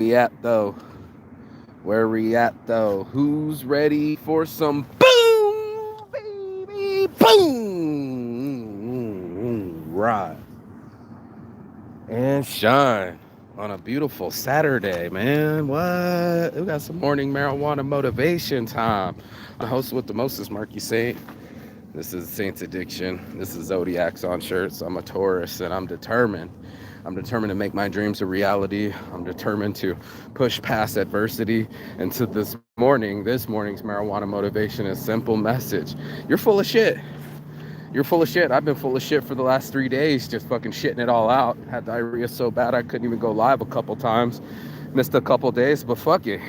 we at though? Where we at though? Who's ready for some boom, baby? Boom! Right. And shine on a beautiful Saturday, man. What? We got some morning marijuana motivation time. The host with the mostest, Marky Saint. This is Saints Addiction. This is Zodiacs on shirts. I'm a Taurus and I'm determined. I'm determined to make my dreams a reality. I'm determined to push past adversity. And to this morning's marijuana motivation is simple message. You're full of shit. You're full of shit. I've been full of shit for the last 3 days, just fucking shitting it all out. Had diarrhea so bad I couldn't even go live a couple times. Missed a couple days, but fuck it.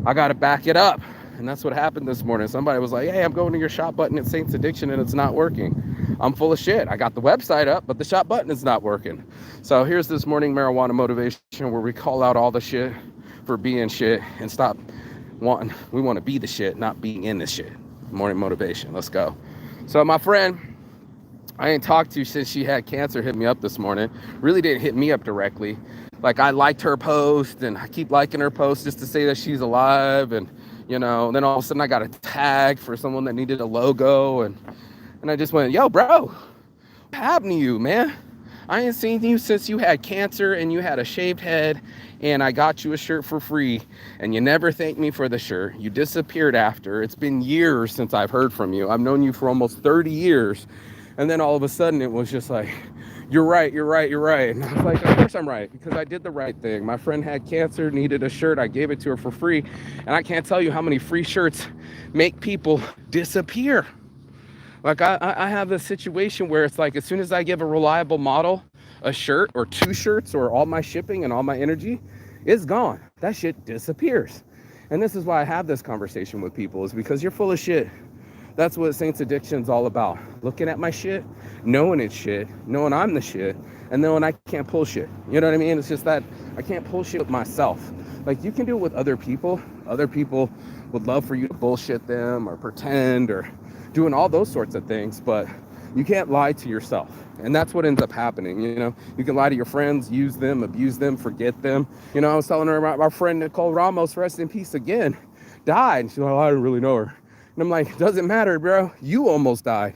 I gotta back it up. And that's what happened this morning. Somebody was like, hey, I'm going to your shop button at Saints Addiction and it's not working. I'm full of shit. I got the website up, but the shop button is not working. So here's this morning marijuana motivation where we call out all the shit for being shit and stop wanting. We want to be the shit, not being in the shit. Morning motivation. Let's go. So my friend, I ain't talked to since she had cancer, hit me up this morning. Really didn't hit me up directly. Like I liked her post and I keep liking her post just to say that she's alive. And, you know, then all of a sudden I got a tag for someone that needed a logo. And I just went, yo, bro, what happened to you, man? I ain't seen you since you had cancer and you had a shaved head and I got you a shirt for free and you never thanked me for the shirt. You disappeared after. It's been years since I've heard from you. I've known you for almost 30 years. And then all of a sudden it was just like, you're right. And I was like, of course I'm right, because I did the right thing. My friend had cancer, needed a shirt. I gave it to her for free. And I can't tell you how many free shirts make people disappear. Like I have this situation where it's like, as soon as I give a reliable model a shirt or two shirts or all my shipping and all my energy, it's gone. That shit disappears. And this is why I have this conversation with people, is because you're full of shit. That's what Saints Addiction's all about. Looking at my shit, knowing it's shit, knowing I'm the shit, and knowing I can't pull shit. You know what I mean? It's just that I can't pull shit with myself. Like, you can do it with other people. Other people would love for you to bullshit them or pretend or doing all those sorts of things, but you can't lie to yourself. And that's what ends up happening. You know, you can lie to your friends, use them, abuse them, forget them. You know, I was telling her about my friend Nicole Ramos, rest in peace again, died. And she's like, oh, I didn't really know her. And I'm like, doesn't matter, bro. You almost died.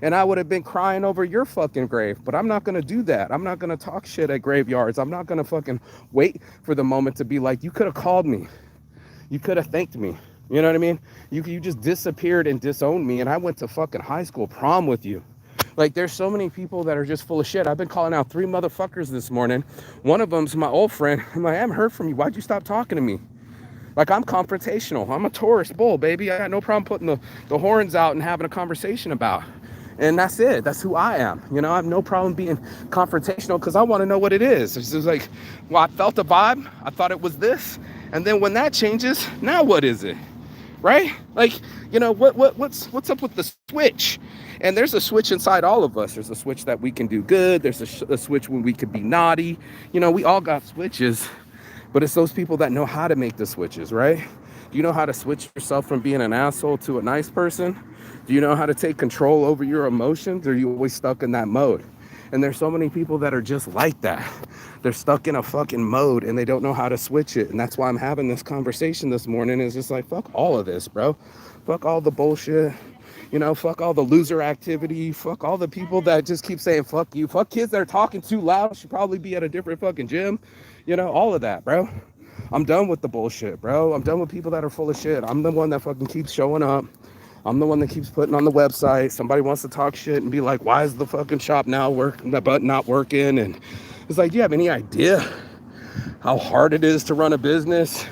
And I would have been crying over your fucking grave. But I'm not going to do that. I'm not going to talk shit at graveyards. I'm not going to fucking wait for the moment to be like, you could have called me. You could have thanked me. You know what I mean? You just disappeared and disowned me. And I went to fucking high school prom with you. Like, there's so many people that are just full of shit. I've been calling out 3 motherfuckers this morning. One of them's my old friend. I'm like, I haven't heard from you. Why'd you stop talking to me? Like, I'm confrontational. I'm a Taurus bull, baby. I got no problem putting the horns out and having a conversation about. And that's it. That's who I am. You know, I have no problem being confrontational because I want to know what it is. It's just like, well, I felt a vibe. I thought it was this. And then when that changes, now what is it? Right? Like, you know, what's up with the switch? And there's a switch inside all of us. There's a switch that we can do good. There's a switch when we could be naughty. You know, we all got switches. But it's those people that know how to make the switches, right? Do you know how to switch yourself from being an asshole to a nice person? Do you know how to take control over your emotions? Or are you always stuck in that mode? And there's so many people that are just like that. They're stuck in a fucking mode and they don't know how to switch it. And that's why I'm having this conversation this morning. It's just like, fuck all of this, bro. Fuck all the bullshit. You know, fuck all the loser activity. Fuck all the people that just keep saying, fuck you. Fuck kids that are talking too loud. Should probably be at a different fucking gym. You know, all of that, bro. I'm done with the bullshit, bro. I'm done with people that are full of shit. I'm the one that fucking keeps showing up. I'm the one that keeps putting on the website. Somebody wants to talk shit and be like, why is the fucking shop now working, the button not working? And it's like, do you have any idea how hard it is to run a business?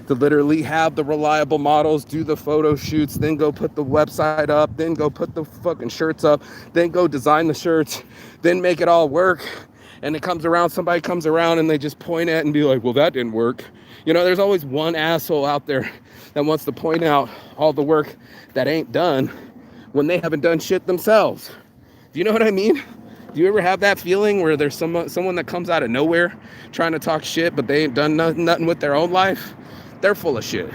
To literally have the reliable models, do the photo shoots, then go put the website up, then go put the fucking shirts up, then go design the shirts, then make it all work. And it comes around, somebody comes around and they just point at it and be like, well, that didn't work. You know, there's always one asshole out there that wants to point out all the work that ain't done when they haven't done shit themselves. Do you know what I mean? Do you ever have that feeling where there's someone that comes out of nowhere trying to talk shit, but they ain't done nothing with their own life? They're full of shit.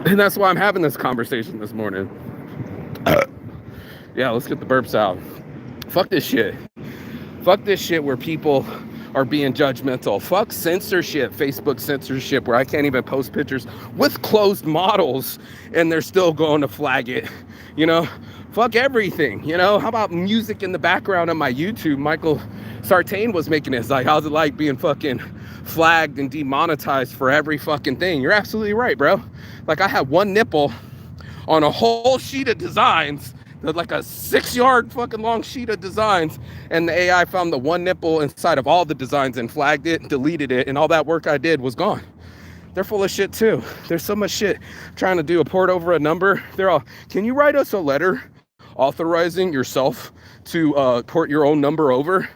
And that's why I'm having this conversation this morning. Yeah, let's get the burps out. Fuck this shit. Fuck this shit where people are being judgmental. Fuck censorship, Facebook censorship, where I can't even post pictures with closed models and they're still going to flag it. You know, fuck everything. You know, how about music in the background of my YouTube? Michael Sartain was making this. Like, how's it like being fucking flagged and demonetized for every fucking thing? You're absolutely right, bro. Like, I had one nipple on a whole sheet of designs, like a 6-yard fucking long sheet of designs, and the AI found the one nipple inside of all the designs and flagged it, deleted it, and all that work I did was gone. They're full of shit too. There's so much shit trying to do a port over a number. They're all, can you write us a letter authorizing yourself to port your own number over?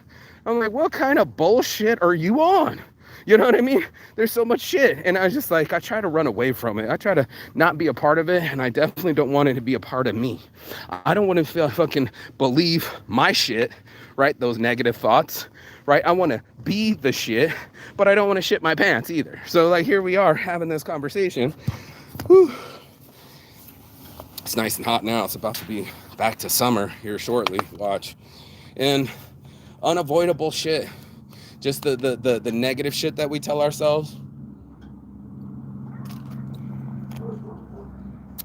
I'm like, what kind of bullshit are you on? You know what I mean? There's so much shit. And I was just like, I try to run away from it. I try to not be a part of it. And I definitely don't want it to be a part of me. I don't want to feel fucking believe my shit, right? Those negative thoughts, right? I want to be the shit, but I don't want to shit my pants either. So like, here we are having this conversation. Whew. It's nice and hot now. It's about to be back to summer here shortly. Watch. And unavoidable shit. Just the negative shit that we tell ourselves.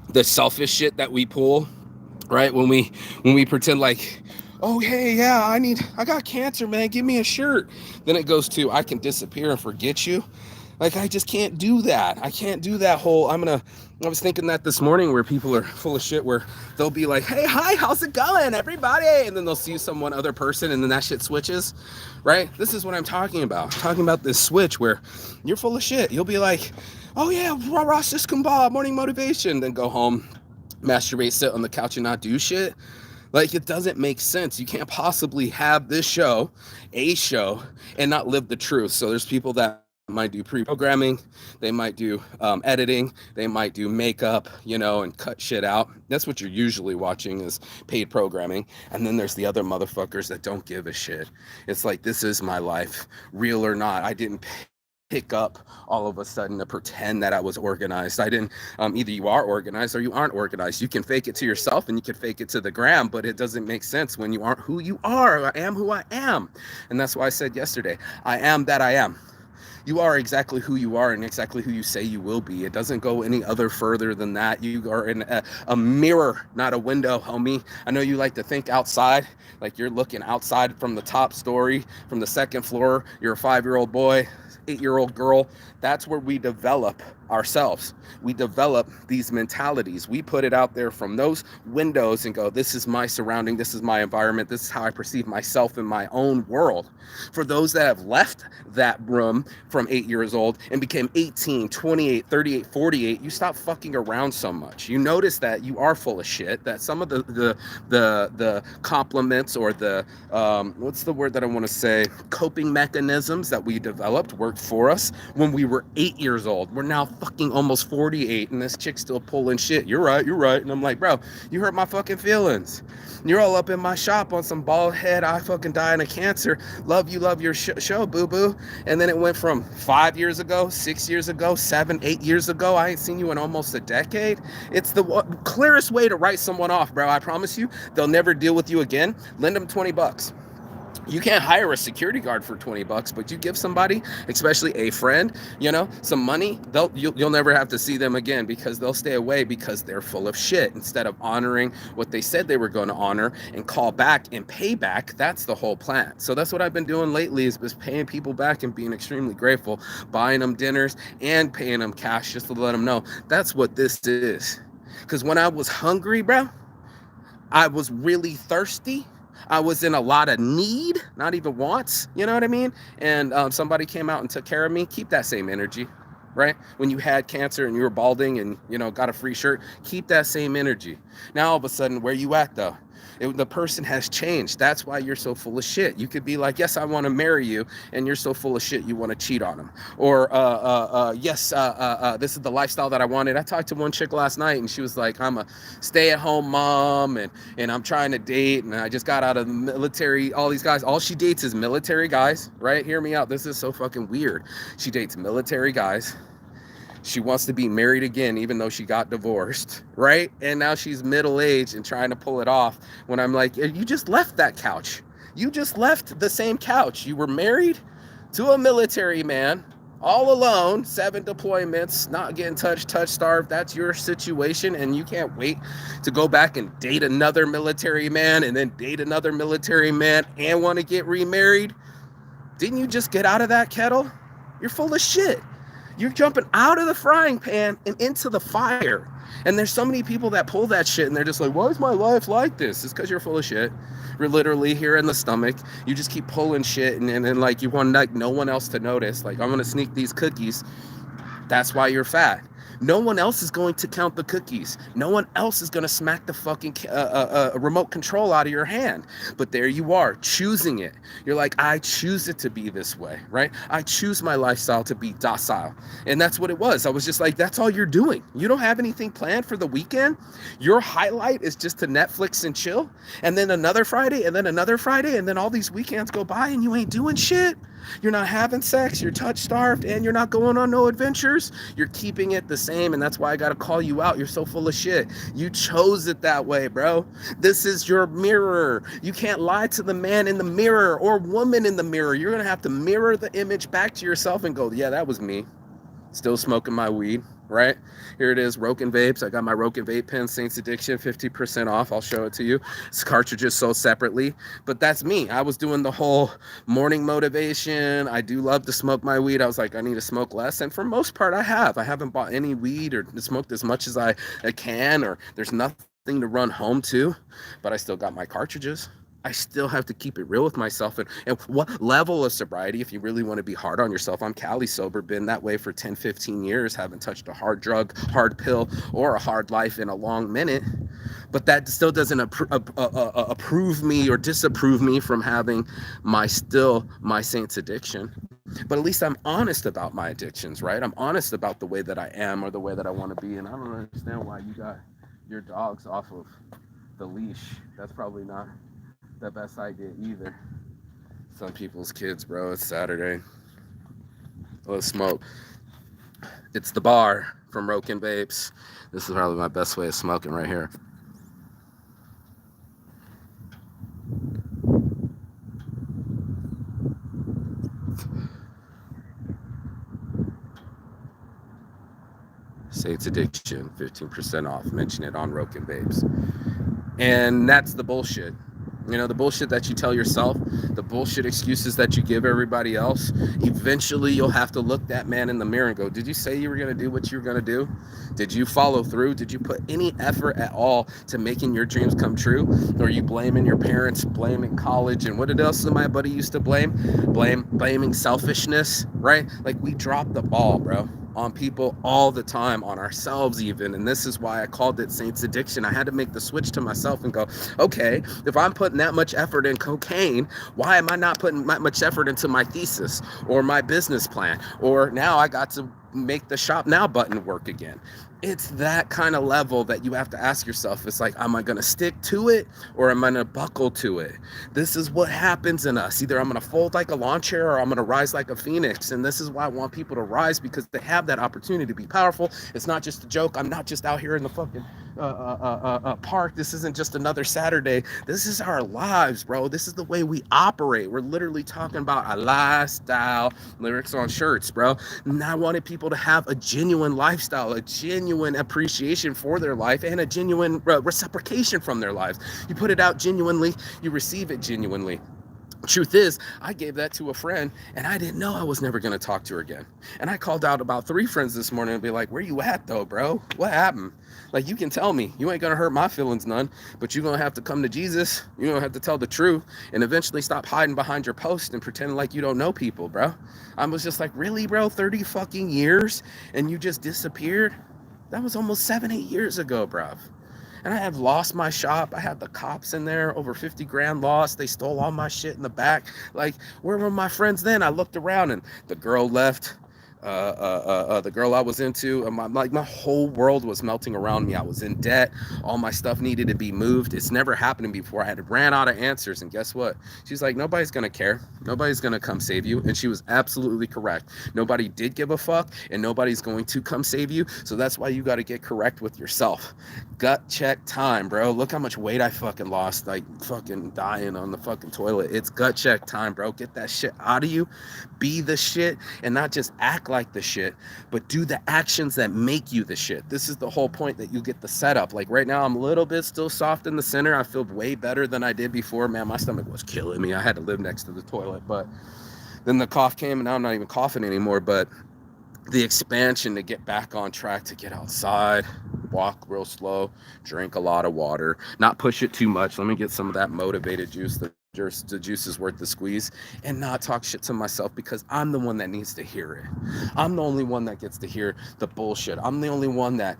The selfish shit that we pull, right? When we pretend like, oh, hey, yeah, I got cancer, man. Give me a shirt. Then it goes to, I can disappear and forget you. Like, I just can't do that. I can't do that whole, I was thinking that this morning where people are full of shit, where they'll be like, hey, hi, how's it going, everybody? And then they'll see some other person and then that shit switches, right? This is what I'm talking about. I'm talking about this switch where you're full of shit. You'll be like, oh yeah, Ross Kumbah, morning motivation. Then go home, masturbate, sit on the couch and not do shit. Like, it doesn't make sense. You can't possibly have this show, a show, and not live the truth. So there's people that might do pre-programming, they might do editing, they might do makeup, you know, and cut shit out. That's what you're usually watching, is paid programming. And then there's the other motherfuckers that don't give a shit. It's like, this is my life, real or not. I didn't pick up all of a sudden to pretend that I was organized. I didn't, either you are organized or you aren't organized. You can fake it to yourself and you can fake it to the gram, but it doesn't make sense when you aren't who you are. I am who I am. And that's why I said yesterday, I am that I am. You are exactly who you are and exactly who you say you will be. It doesn't go any other further than that. You are in a mirror, not a window, homie. I know you like to think outside, like you're looking outside from the top story, from the second floor. You're a 5-year-old boy, 8-year-old girl. That's where we develop ourselves. We develop these mentalities. We put it out there from those windows and go, this is my surrounding, this is my environment, this is how I perceive myself in my own world. For those that have left that room from 8 years old and became 18, 28, 38, 48, you stop fucking around so much. You notice that you are full of shit, that some of the compliments or the what's the word that I want to say, coping mechanisms that we developed worked for us when we were 8 years old. We're now fucking almost 48 and this chick's still pulling shit. You're right. And I'm like, bro, you hurt my fucking feelings. You're all up in my shop on some bald head, I fucking dying of cancer, love your show, boo-boo. And then it went from 5 years ago, 6 years ago, 7, 8 years ago. I ain't seen you in almost a decade. It's the clearest way to write someone off, bro. I promise you, they'll never deal with you again. Lend them $20. You can't hire a security guard for $20, but you give somebody, especially a friend, you know, some money, you'll never have to see them again, because they'll stay away because they're full of shit. Instead of honoring what they said they were going to honor and call back and pay back, that's the whole plan. So that's what I've been doing lately, is just paying people back and being extremely grateful, buying them dinners and paying them cash just to let them know that's what this is. Because when I was hungry, bro, I was really thirsty. I was in a lot of need, not even wants, you know what I mean? And somebody came out and took care of me. Keep that same energy, right? When you had cancer and you were balding and, you know, got a free shirt, keep that same energy. Now, all of a sudden, where you at, though? The person has changed. That's why you're so full of shit. You could be like, yes, I want to marry you, and you're so full of shit you want to cheat on him. Or, yes, this is the lifestyle that I wanted. I talked to one chick last night, and she was like, I'm a stay-at-home mom, and I'm trying to date, and I just got out of the military. All these guys, all she dates is military guys, right? Hear me out. This is so fucking weird. She dates military guys. She wants to be married again, even though she got divorced, right? And now she's middle-aged and trying to pull it off, when I'm like, you just left that couch. You just left the same couch. You were married to a military man, all alone, 7 deployments, not getting touch starved. That's your situation, and you can't wait to go back and date another military man and then date another military man and want to get remarried. Didn't you just get out of that kettle? You're full of shit. You're jumping out of the frying pan and into the fire. And there's so many people that pull that shit and they're just like, why is my life like this? It's because you're full of shit. You're literally here in the stomach. You just keep pulling shit and like you want like no one else to notice. Like, I'm going to sneak these cookies. That's why you're fat. No one else is going to count the cookies. No one else is going to smack the fucking remote control out of your hand. But there you are, choosing it. You're like, I choose it to be this way, right? I choose my lifestyle to be docile. And that's what it was. I was just like, that's all you're doing. You don't have anything planned for the weekend. Your highlight is just to Netflix and chill. And then another Friday, and then another Friday, and then all these weekends go by and you ain't doing shit. You're not having sex, you're touch starved, and you're not going on no adventures. You're keeping it the same, and that's why I gotta call you out. You're so full of shit. You chose it that way, bro. This is your mirror. You can't lie to the man in the mirror or woman in the mirror. You're gonna have to mirror the image back to yourself and go, yeah, that was me. Still smoking my weed, right? Here it is, Roken Vapes. I got my Roken Vape pen, Saints Addiction, 50% off. I'll show it to you. It's cartridges sold separately, but that's me. I was doing the whole morning motivation. I do love to smoke my weed. I was like, I need to smoke less. And for most part, I haven't bought any weed or smoked as much as I can, or there's nothing to run home to, but I still got my cartridges. I still have to keep it real with myself. And what level of sobriety, if you really want to be hard on yourself, I'm Cali sober, been that way for 10, 15 years, haven't touched a hard drug, hard pill, or a hard life in a long minute. But that still doesn't approve me or disapprove me from having my Saints addiction. But at least I'm honest about my addictions, right? I'm honest about the way that I am or the way that I want to be. And I don't understand why you got your dogs off of the leash. That's probably not the best idea either. Some people's kids, bro. It's Saturday. Let's smoke. It's the bar from Roken Vapes. This is probably my best way of smoking right here. Saints Addiction, 15% off. Mention it on Roken Vapes. And that's the bullshit. You know, the bullshit that you tell yourself, the bullshit excuses that you give everybody else. Eventually, you'll have to look that man in the mirror and go, did you say you were going to do what you were going to do? Did you follow through? Did you put any effort at all to making your dreams come true? Or are you blaming your parents, blaming college, and what else did my buddy used to blame? Blaming selfishness, right? Like, we drop the ball, bro, on people all the time, on ourselves even. And this is why I called it Saints Addiction. I had to make the switch to myself and go, okay, if I'm putting that much effort in cocaine, why am I not putting that much effort into my thesis or my business plan? Or now I got to make the Shop Now button work again. It's that kind of level that you have to ask yourself. It's like, am I going to stick to it or am I going to buckle to it? This is what happens in us. Either I'm going to fold like a lawn chair or I'm going to rise like a phoenix. And this is why I want people to rise, because they have that opportunity to be powerful. It's not just a joke. I'm not just out here in the fucking park. This isn't just another Saturday. This is our lives, bro. This is the way we operate. We're literally talking about a lifestyle, lyrics on shirts, bro. And I wanted people to have a genuine lifestyle, a genuine appreciation for their life, and a genuine reciprocation from their lives. You put it out genuinely, you receive it genuinely. Truth is, I gave that to a friend and I didn't know I was never going to talk to her again. And I called out about 3 friends this morning and be like, where you at though, bro? What happened? Like, you can tell me. You ain't going to hurt my feelings none, but you're going to have to come to Jesus. You're going to have to tell the truth and eventually stop hiding behind your post and pretending like you don't know people, bro. I was just like, really, bro? 30 fucking years and you just disappeared? That was almost 7-8 years ago, bruv. And I have lost my shop. I had the cops in there, over 50 grand lost. They stole all my shit in the back. Like, where were my friends then? I looked around and the girl left. The girl I was into, my whole world was melting around me. I was in debt. All my stuff needed to be moved. It's never happened before. I had ran out of answers, and guess what? She's like, nobody's gonna care. Nobody's gonna come save you, and she was absolutely correct. Nobody did give a fuck, and nobody's going to come save you. So that's why you got to get correct with yourself. Gut check time, bro. Look how much weight I fucking lost, like fucking dying on the fucking toilet. It's gut check time, bro. Get that shit out of you. Be the shit, and not just act like the shit, but do the actions that make you the shit. This is the whole point, that you get the setup. Like right now, I'm a little bit still soft in the center. I feel way better than I did before. Man, my stomach was killing me. I had to live next to the toilet, but then the cough came, and now I'm not even coughing anymore. But the expansion to get back on track, to get outside, walk real slow, drink a lot of water, not push it too much. Let me get some of that motivated juice. The juice is worth the squeeze, and not talk shit to myself, because I'm the one that needs to hear it. I'm the only one that gets to hear the bullshit. I'm the only one that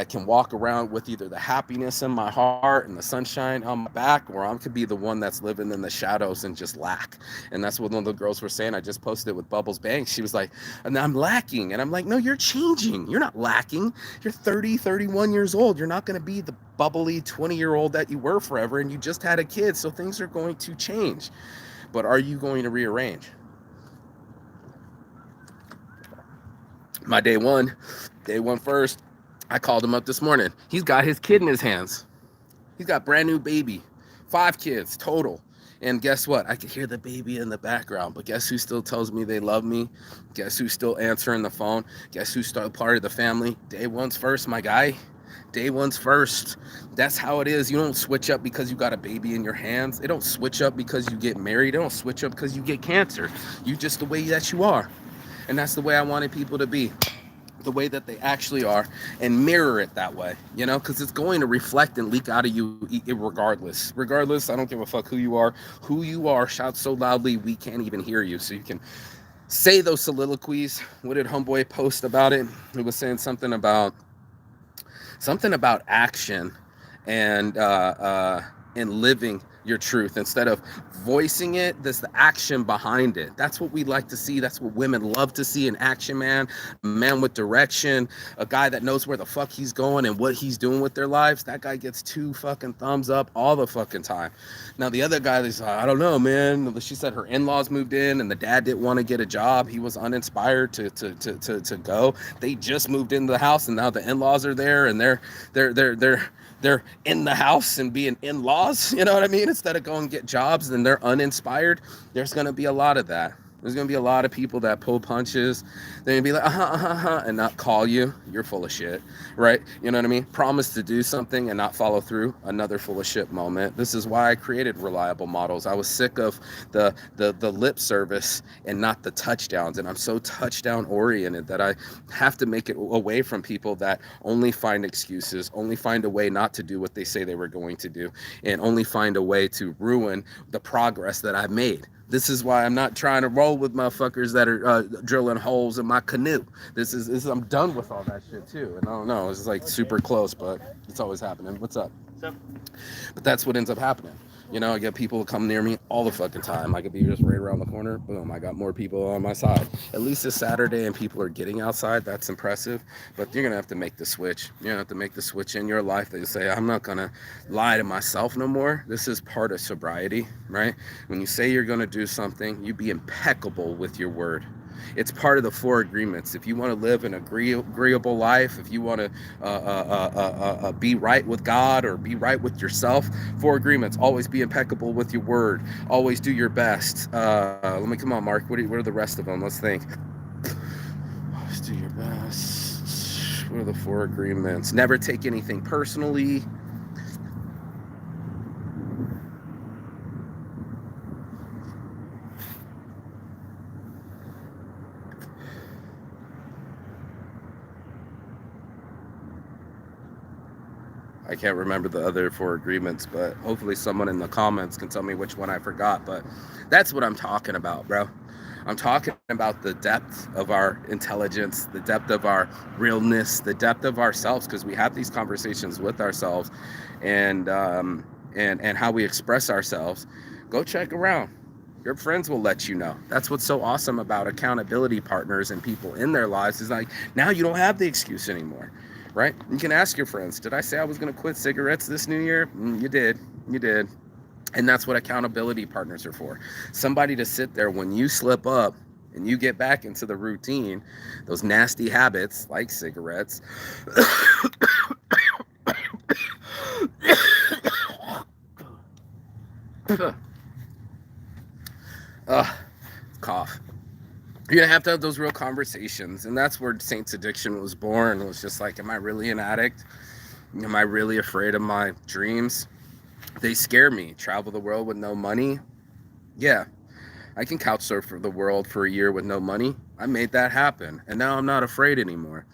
can walk around with either the happiness in my heart and the sunshine on my back, or I could be the one that's living in the shadows and just lack. And that's what one of the girls were saying. I just posted it with Bubbles Banks. She was like, and I'm lacking. And I'm like, no, you're changing. You're not lacking. You're 30, 31 years old. You're not going to be the bubbly 20-year-old that you were forever, and you just had a kid, so things are going to change. But are you going to rearrange? My day one first, I called him up this morning. He's got his kid in his hands. He's got brand new baby, 5 kids total. And guess what? I could hear the baby in the background, but guess who still tells me they love me? Guess who's still answering the phone? Guess who's still part of the family? Day one's first, my guy. Day one's first. That's how it is. You don't switch up because you got a baby in your hands. It don't switch up because you get married. It don't switch up because you get cancer. You just the way that you are. And that's the way I wanted people to be, the way that they actually are, and mirror it that way, you know, because it's going to reflect and leak out of you regardless. I don't give a fuck who you are. Shout so loudly we can't even hear you, so you can say those soliloquies. What did Homeboy post about it? He was saying something about action and living your truth instead of voicing it. There's the action behind it. That's what we like to see. That's what women love to see, an action man, a man with direction, a guy that knows where the fuck he's going and what he's doing with their lives. That guy gets 2 fucking thumbs up all the fucking time. Now the other guy is, I don't know, man. She said her in-laws moved in and the dad didn't want to get a job. He was uninspired to go. They just moved into the house, and now the in-laws are there, and they're in the house and being in-laws, you know what I mean? Instead of going and get jobs, then they're uninspired. There's going to be a lot of that. There's going to be a lot of people that pull punches. They're going to be like, and not call you. You're full of shit, right? You know what I mean? Promise to do something and not follow through. Another full of shit moment. This is why I created Reliable Models. I was sick of the lip service and not the touchdowns. And I'm so touchdown oriented that I have to make it away from people that only find excuses, only find a way not to do what they say they were going to do, and only find a way to ruin the progress that I've made. This is why I'm not trying to roll with motherfuckers that are drilling holes in my canoe. This is I'm done with all that shit too. And I don't know, it's like super close, but it's always happening. What's up? But that's what ends up happening. You know, I get people come near me all the fucking time. I could be just right around the corner. Boom, I got more people on my side. At least it's Saturday and people are getting outside. That's impressive. But you're going to have to make the switch. You're going to have to make the switch in your life that you say, I'm not going to lie to myself no more. This is part of sobriety, right? When you say you're going to do something, you be impeccable with your word. It's part of the 4 agreements. If you want to live an agreeable life, if you want to be right with God or be right with yourself, 4 agreements. Always be impeccable with your word. Always do your best. Come on, Mark. What are the rest of them? Let's think. Always do your best. What are the 4 agreements? Never take anything personally. I can't remember the other 4 agreements, but hopefully someone in the comments can tell me which one I forgot. But that's what I'm talking about, bro. I'm talking about the depth of our intelligence, the depth of our realness, the depth of ourselves, because we have these conversations with ourselves, and how we express ourselves. Go check around. Your friends will let you know. That's what's so awesome about accountability partners and people in their lives is like, now you don't have the excuse anymore, right? You can ask your friends, did I say I was going to quit cigarettes this new year? You did. You did. And that's what accountability partners are for. Somebody to sit there when you slip up and you get back into the routine, those nasty habits like cigarettes. Cough. You're gonna have to have those real conversations, and that's where Saints Addiction was born. It was just like, am I really an addict? Am I really afraid of my dreams? They scare me. Travel the world with no money? Yeah, I can couch surf for the world for a year with no money. I made that happen, and now I'm not afraid anymore.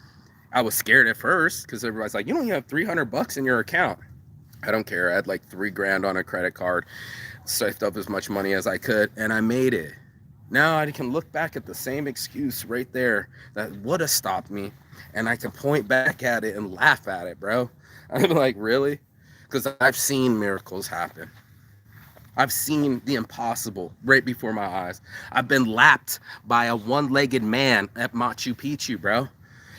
I was scared at first because everybody's like, you don't even have $300 in your account. I don't care. I had like $3,000 on a credit card, saved up as much money as I could, and I made it. Now I can look back at the same excuse right there that would have stopped me, and I can point back at it and laugh at it, bro. I'm like, really? Because I've seen miracles happen. I've seen the impossible right before my eyes. I've been lapped by a one-legged man at Machu Picchu, bro.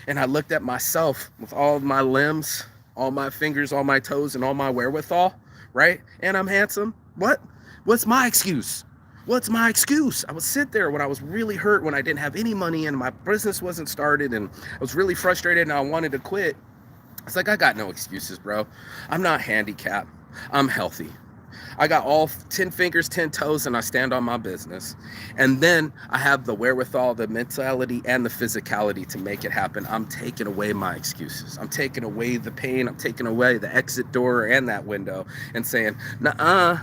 And I looked at myself with all of my limbs, all my fingers, all my toes, and all my wherewithal, right? And I'm handsome. What? What's my excuse? What's my excuse? I would sit there when I was really hurt, when I didn't have any money and my business wasn't started, and I was really frustrated and I wanted to quit. It's like, I got no excuses, bro. I'm not handicapped. I'm healthy. I got all 10 fingers, 10 toes, and I stand on my business. And then I have the wherewithal, the mentality, and the physicality to make it happen. I'm taking away my excuses. I'm taking away the pain. I'm taking away the exit door and that window and saying, nuh-uh,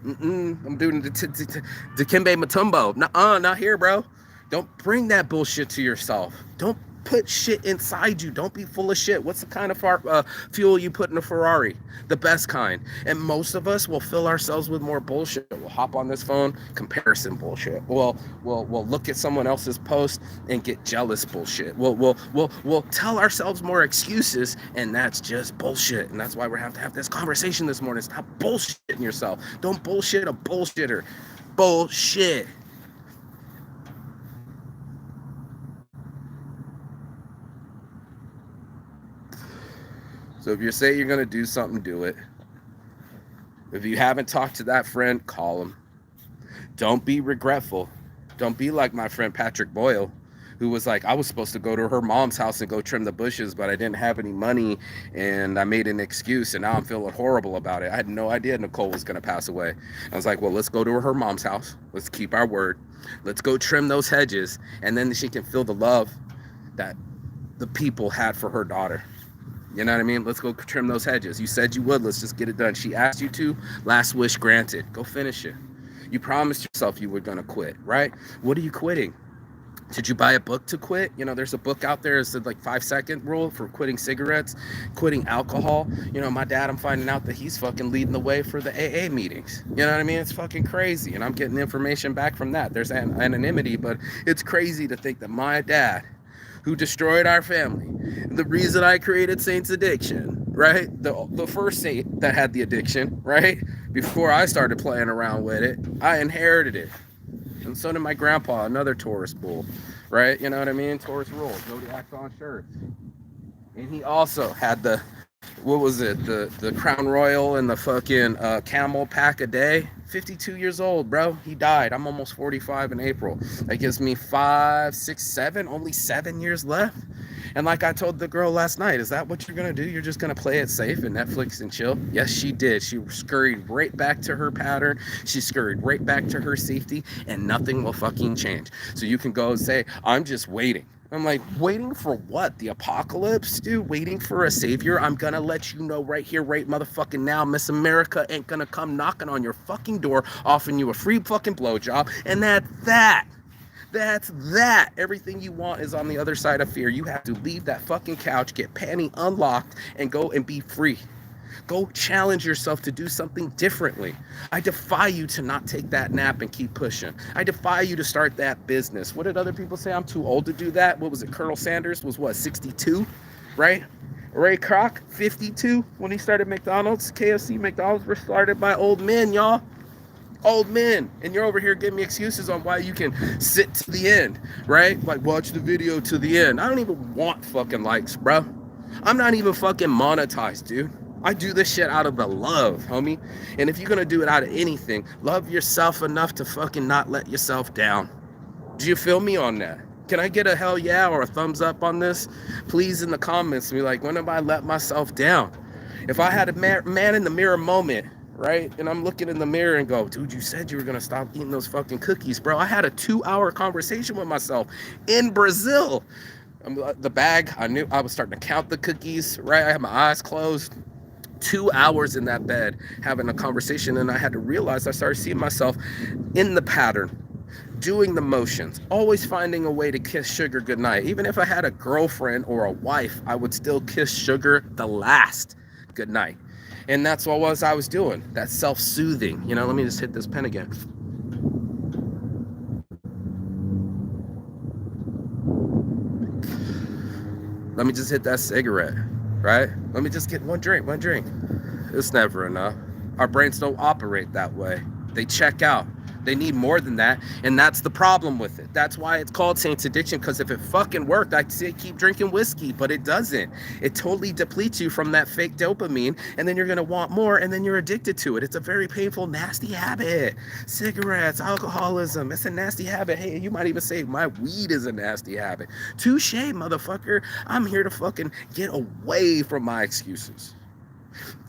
I'm doing the Dikembe Mutombo. Nuh-uh, not here, bro. Don't bring that bullshit to yourself. Don't put shit inside you. Don't be full of shit. What's the kind of fuel you put in a Ferrari? The best kind. And most of us will fill ourselves with more bullshit. We'll hop on this phone, comparison bullshit. We'll look at someone else's post and get jealous bullshit. We'll tell ourselves more excuses, and that's just bullshit. And that's why we have to have this conversation this morning. Stop bullshitting yourself. Don't bullshit a bullshitter. Bullshit. So if you say you're going to do something, do it. If you haven't talked to that friend, call him. Don't be regretful. Don't be like my friend Patrick Boyle, who was like, I was supposed to go to her mom's house and go trim the bushes, but I didn't have any money, and I made an excuse, and now I'm feeling horrible about it. I had no idea Nicole was going to pass away. I was like, well, let's go to her mom's house. Let's keep our word. Let's go trim those hedges, and then she can feel the love that the people had for her daughter. You know what I mean? Let's go trim those hedges. You said you would. Let's just get it done. She asked you to. Last wish granted. Go finish it. You promised yourself you were going to quit, right? What are you quitting? Did you buy a book to quit? You know, there's a book out there. It's like 5-second rule for quitting cigarettes, quitting alcohol. You know, my dad, I'm finding out that he's fucking leading the way for the AA meetings. You know what I mean? It's fucking crazy. And I'm getting information back from that. There's anonymity, but it's crazy to think that my dad, who destroyed our family, the reason I created Saints Addiction, right? The first saint that had the addiction, right? Before I started playing around with it, I inherited it. And so did my grandpa, another Taurus bull, right? You know what I mean? Taurus rules, Zodiac's on shirts. And he also had the, what was it? The Crown Royal and the fucking Camel pack a day. 52 years old, bro. He died. I'm almost 45 in April. That gives me 5, 6, 7, only 7 years left. And like I told the girl last night, is that what you're going to do? You're just going to play it safe and Netflix and chill? Yes, she did. She scurried right back to her pattern. She scurried right back to her safety, and nothing will fucking change. So you can go and say, I'm just waiting. I'm like, waiting for what? The apocalypse, dude? Waiting for a savior? I'm gonna let you know right here, right motherfucking now, Miss America ain't gonna come knocking on your fucking door, offering you a free fucking blowjob, and that's that. That's that. Everything you want is on the other side of fear. You have to leave that fucking couch, get panty unlocked, and go and be free. Go challenge yourself to do something differently. I defy you to not take that nap and keep pushing. I defy you to start that business. What did other people say? I'm too old to do that. What was it? Colonel Sanders was what, 62, right? Ray Kroc, 52 when he started McDonald's. KFC, McDonald's were started by old men, y'all. Old men, and you're over here giving me excuses on why you can sit to the end, right? Like, watch the video to the end. I don't even want fucking likes, bro. I'm not even fucking monetized, dude. I do this shit out of the love, homie. And if you're gonna do it out of anything, love yourself enough to fucking not let yourself down. Do you feel me on that? Can I get a hell yeah or a thumbs up on this? Please in the comments be like, when have I let myself down? If I had a man in the mirror moment, right? And I'm looking in the mirror and go, dude, you said you were gonna stop eating those fucking cookies, bro. I had a 2-hour conversation with myself in Brazil. The bag, I knew I was starting to count the cookies, right? I had my eyes closed. 2 hours in that bed having a conversation, and I had to realize I started seeing myself in the pattern, doing the motions, always finding a way to kiss sugar goodnight. Even if I had a girlfriend or a wife, I would still kiss sugar the last goodnight. And that's what I was doing, that self-soothing. You know, let me just hit this pen again. Let me just hit that cigarette, right? Let me just get one drink. It's never enough. Our brains don't operate that way. They check out. They need more than that, and that's the problem with it. That's why it's called Saints Addiction, because if it fucking worked, I'd say keep drinking whiskey, but it doesn't. It totally depletes you from that fake dopamine, and then you're gonna want more, and then you're addicted to it. It's a very painful, nasty habit. Cigarettes, alcoholism, it's a nasty habit. Hey, you might even say my weed is a nasty habit. Touche, motherfucker. I'm here to fucking get away from my excuses.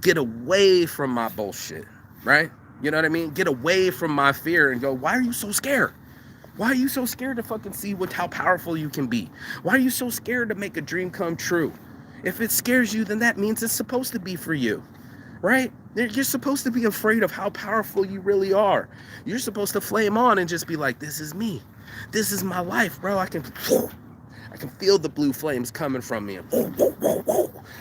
Get away from my bullshit, right? You know what I mean? Get away from my fear and go, why are you so scared? Why are you so scared to fucking see how powerful you can be? Why are you so scared to make a dream come true? If it scares you, then that means it's supposed to be for you, right? You're supposed to be afraid of how powerful you really are. You're supposed to flame on and just be like, this is me. This is my life, bro. I can feel the blue flames coming from me.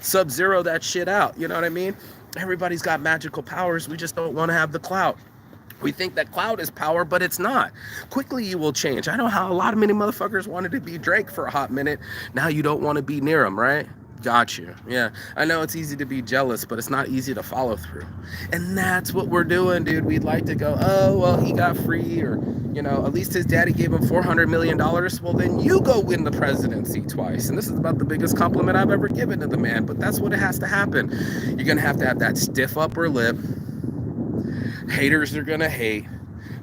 Sub-zero that shit out. You know what I mean? Everybody's got magical powers. We just don't want to have the clout. We think that clout is power, but it's not. Quickly you will change. I know how a lot of many motherfuckers wanted to be Drake for a hot minute. Now you don't want to be near him, right? Got you. Yeah, I know it's easy to be jealous, but it's not easy to follow through. And that's what we're doing, dude. We'd like to go, oh, well, he got free, or, you know, at least his daddy gave him $400 million. Well, then you go win the presidency twice. And this is about the biggest compliment I've ever given to the man, but that's what it has to happen. You're going to have that stiff upper lip. Haters are going to hate,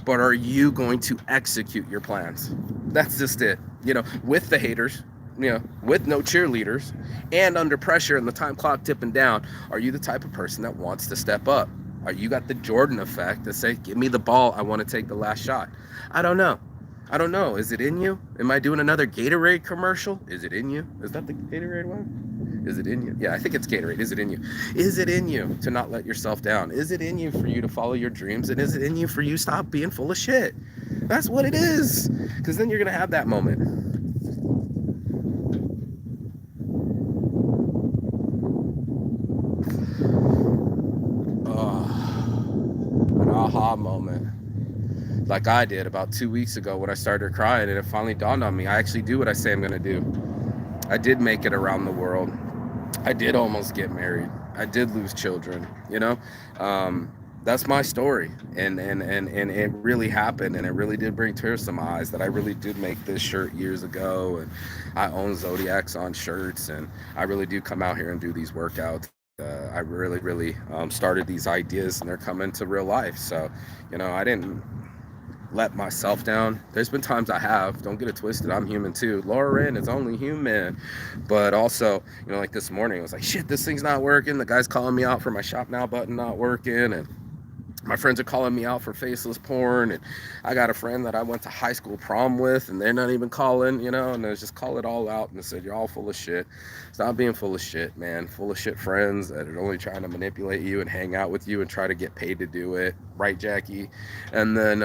but are you going to execute your plans? That's just it. You know, with the haters, you know, with no cheerleaders and under pressure and the time clock tipping down, are you the type of person that wants to step up? Are you got the Jordan effect to say, give me the ball, I want to take the last shot? I don't know. Is it in you? Am I doing another Gatorade commercial? Is it in you? Is that the Gatorade one? Is it in you? Yeah, I think it's Gatorade. Is it in you? Is it in you to not let yourself down? Is it in you for you to follow your dreams? And is it in you for you to stop being full of shit? That's what it is. Because then you're going to have that moment. An aha moment. Like I did about 2 weeks ago when I started crying, and it finally dawned on me. I actually do what I say I'm going to do. I did make it around the world. I did almost get married. I did lose children, you know? That's my story. And it really happened, and it really did bring tears to my eyes that I really did make this shirt years ago, and I own Zodiacs on shirts, and I really do come out here and do these workouts. I really started these ideas, and they're coming to real life. So, you know, I didn't let myself down. There's been times I have. Don't get it twisted. I'm human too. Lauren is only human. But also, you know, like this morning, I was like, shit, this thing's not working. The guy's calling me out for my shop now button not working. And my friends are calling me out for faceless porn. And I got a friend that I went to high school prom with, and they're not even calling, you know, and they just call it all out and said, you're all full of shit. Stop being full of shit, man. Full of shit friends that are only trying to manipulate you and hang out with you and try to get paid to do it. Right, Jackie? And then,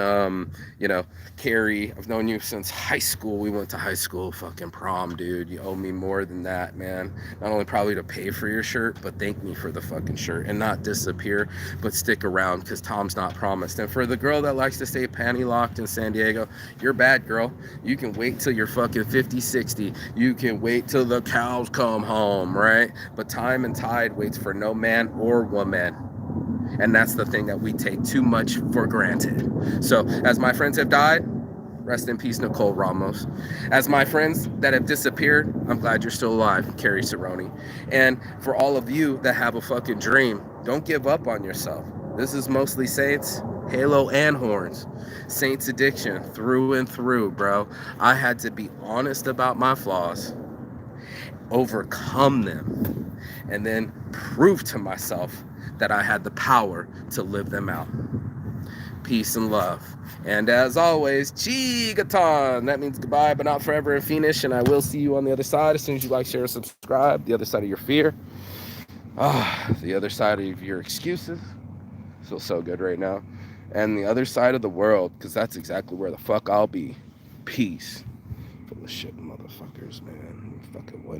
you know, Carrie, I've known you since high school. We went to high school fucking prom, dude. You owe me more than that, man. Not only probably to pay for your shirt, but thank me for the fucking shirt and not disappear, but stick around because Tom's not promised. And for the girl that likes to stay panty locked in San Diego, you're bad, girl. You can wait till you're fucking 50, 60. You can wait till the cows come home, right? But time and tide waits for no man or woman. And that's the thing that we take too much for granted. So as my friends have died, rest in peace, Nicole Ramos. As my friends that have disappeared, I'm glad you're still alive, Carrie Cerrone. And for all of you that have a fucking dream, don't give up on yourself. This is mostly Saints, Halo, and Horns. Saints addiction through and through, bro. I had to be honest about my flaws, overcome them, and then prove to myself that I had the power to live them out. Peace and love. And as always, Chigaton. That means goodbye, but not forever in Phoenix. And I will see you on the other side as soon as you like, share, subscribe. The other side of your fear. The other side of your excuses. Feels so good right now. And the other side of the world, because that's exactly where the fuck I'll be. Peace. Full of shit, motherfuckers, man. Fucking